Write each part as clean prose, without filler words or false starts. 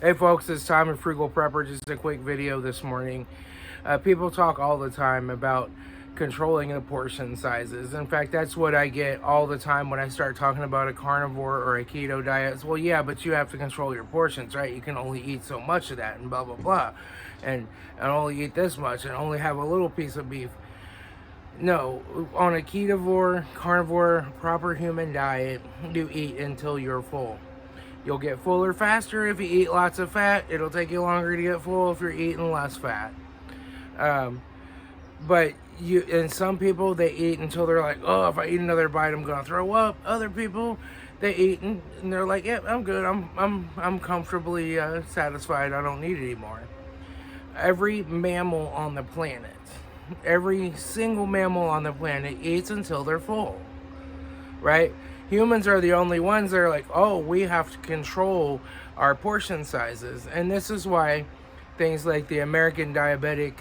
Hey folks, it's Tom and FrugalPrepper. Just a quick video this morning. People talk all the time about controlling the portion sizes. In fact, that's what I get all the time when I start talking about a carnivore or a keto diet. It's, well, yeah, but you have to control your portions, right? You can only eat so much of that and blah, blah, blah. And only eat this much and only have a little piece of beef. No, on a ketovore, carnivore, proper human diet, you eat until you're full. You'll get fuller faster if you eat lots of fat. It'll take you longer to get full if you're eating less fat. But and some people, they eat until they're like, oh, if I eat another bite, I'm gonna throw up. Other people, they eat and they're like, yeah, I'm good. I'm comfortably satisfied. I don't need it anymore. Every mammal on the planet, every single mammal on the planet eats until they're full, right? Humans are the only ones that are like, oh, we have to control our portion sizes. And this is why things like the American Diabetic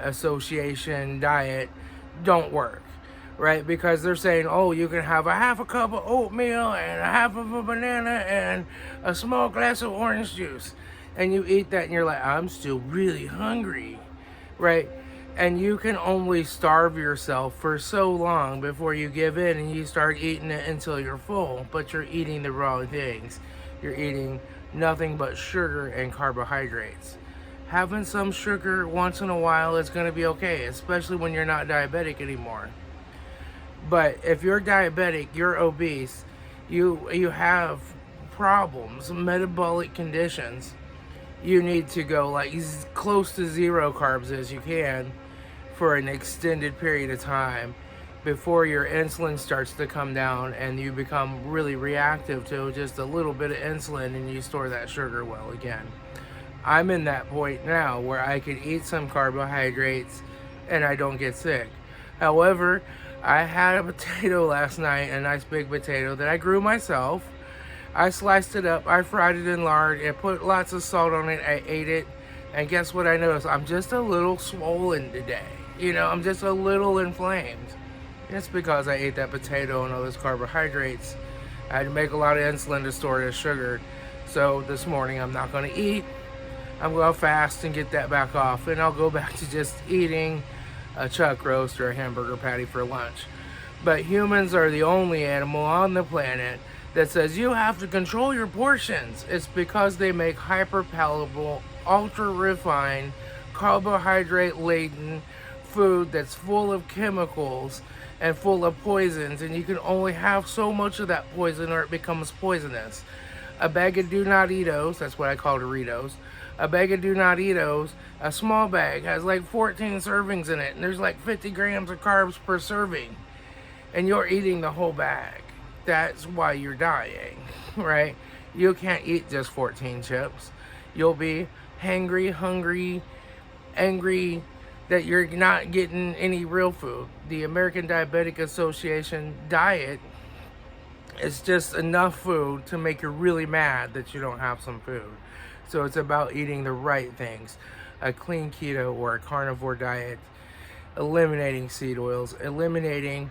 Association diet don't work, right? Because they're saying, oh, you can have a half a cup of oatmeal and a half of a banana and a small glass of orange juice. And you eat that and you're like, I'm still really hungry, right? And you can only starve yourself for so long before you give in and you start eating it until you're full. But you're eating the wrong things. You're eating nothing but sugar and carbohydrates. Having some sugar once in a while is going to be okay, especially when you're not diabetic anymore. But if you're diabetic, you're obese, you have problems, metabolic conditions, you need to go like as close to zero carbs as you can for an extended period of time before your insulin starts to come down and you become really reactive to just a little bit of insulin and you store that sugar well again. I'm in that point now where I can eat some carbohydrates and I don't get sick. However, I had a potato last night, a nice big potato that I grew myself. I sliced it up, I fried it in lard, and put lots of salt on it. I ate it, and guess what I noticed? I'm just a little swollen today. You know, I'm just a little inflamed. It's because I ate that potato and all those carbohydrates. I had to make a lot of insulin to store this sugar. So this morning I'm not going to eat. I'm going to fast and get that back off, and I'll go back to just eating a chuck roast or a hamburger patty for lunch. But humans are the only animal on the planet that says you have to control your portions. It's because they make hyper-palatable, ultra-refined, carbohydrate-laden food that's full of chemicals and full of poisons, and you can only have so much of that poison or it becomes poisonous. A bag of do-not-eatos, that's what I call Doritos, a bag of do-not-eatos, a small bag, has like 14 servings in it, and there's like 50 grams of carbs per serving, and you're eating the whole bag. That's why you're dying, right? You can't eat just 14 chips. You'll be hangry, hungry, angry that you're not getting any real food. The American Diabetic Association diet is just enough food to make you really mad that you don't have some food. So it's about eating the right things. A clean keto or a carnivore diet, eliminating seed oils, eliminating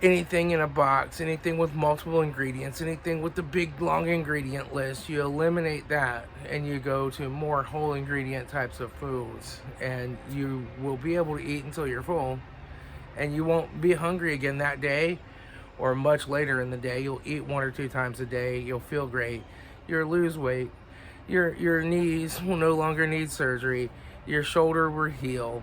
anything in a box, anything with multiple ingredients, anything with the big long ingredient list. You eliminate that and you go to more whole ingredient types of foods, and you will be able to eat until you're full, and you won't be hungry again that day or much later in the day. You'll eat 1 or 2 times a day. You'll feel great. You'll lose weight. Your knees will no longer need surgery. Your shoulder will heal.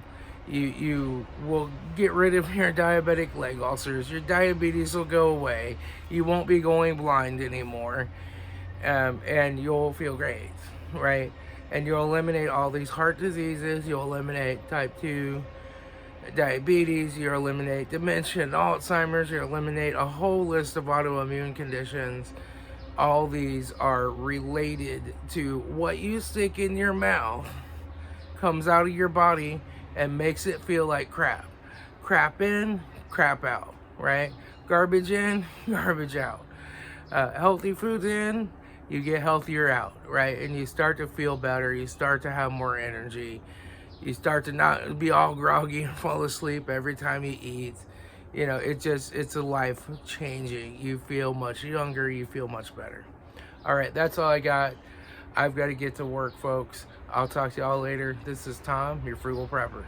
You will get rid of your diabetic leg ulcers. Your diabetes will go away. You won't be going blind anymore. And you'll feel great, right? And you'll eliminate all these heart diseases. You'll eliminate type 2 diabetes. You'll eliminate dementia and Alzheimer's. You'll eliminate a whole list of autoimmune conditions. All these are related to what you stick in your mouth comes out of your body and makes it feel like crap. Crap in, crap out, right? Garbage in, garbage out. Healthy foods in, you get healthier out, right? And you start to feel better. You start to have more energy. You start to not be all groggy and fall asleep every time you eat. You know, it's a life changing. You feel much younger. You feel much better. All right, that's all I got. I've got to get to work, folks. I'll talk to y'all later. This is Tom, your Frugal Prepper.